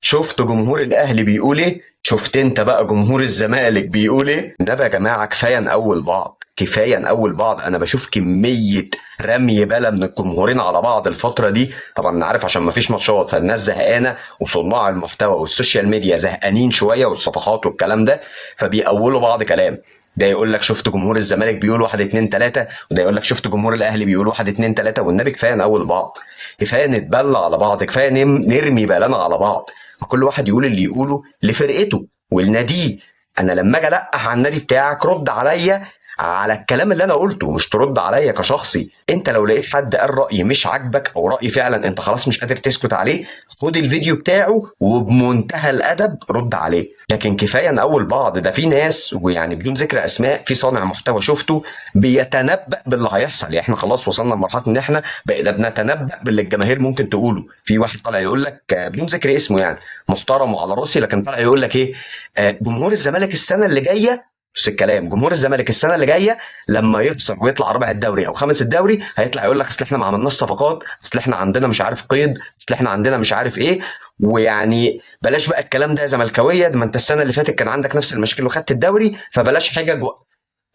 شفت جمهور الاهلي بيقول ايه؟ شفت انت بقى جمهور الزمالك بيقول ايه؟ ده بقى يا جماعه كفايه نقول بعض، كفايه نقول بعض. انا بشوف كميه رمي بلا من الجمهورين على بعض الفتره دي. طبعا انا عارف عشان ما فيش ماتشات فالناس زهقانه، وصناع المحتوى والسوشيال ميديا زهقانين شويه، والصفحات والكلام ده، فبيقولوا بعض كلام. ده يقول لك شفت جمهور الزمالك بيقول واحد اتنين تلاته، وده يقول لك شفت جمهور الاهلي بيقول واحد اتنين تلاته. والنبي كفايه نقول بعض، كفايه نتبلى على بعض، كفايه نرمي بلانا على بعض. كل واحد يقول اللي يقوله لفرقته ولناديه. انا لما اجي القح على النادي بتاعك رد عليا على الكلام اللي انا قلته، مش ترد عليا كشخصي. انت لو لقيت حد قال راي مش عاجبك او راي فعلا انت خلاص مش قادر تسكت عليه، خد الفيديو بتاعه وبمنتهى الادب رد عليه. لكن كفايه نقول بعض. ده في ناس، ويعني بدون ذكر اسماء، في صانع محتوى شفته بيتنبأ باللي هيحصل. يعني احنا خلاص وصلنا لمرحله ان احنا بقينا بنتنبأ باللي الجماهير ممكن تقوله. في واحد طالع يقول لك بدون ذكر اسمه يعني، محترم وعلى راسي، لكن طالع يقول لك ايه؟ جمهور الزمالك السنه اللي جايه، بس الكلام جمهور الزمالك السنه اللي جايه لما يخسر ويطلع رابع الدوري او خامس الدوري هيطلع يقول لك اصل احنا ما عملناش صفقات، اصل احنا عندنا مش عارف قيد، اصل احنا عندنا مش عارف ايه. ويعني بلاش بقى الكلام ده يا زملكاويه، ده ما انت السنه اللي فاتت كان عندك نفس المشاكل وخدت الدوري، فبلاش حجج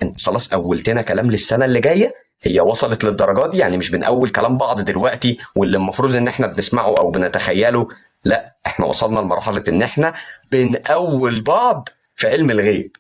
انت خلاص قولتنا كلام للسنه اللي جايه. هي وصلت للدرجات دي؟ يعني مش بنقول كلام بعض دلوقتي واللي المفروض ان احنا بنسمعه او بنتخيله، لا احنا وصلنا لمرحله ان احنا بنقول بعض في علم الغيب.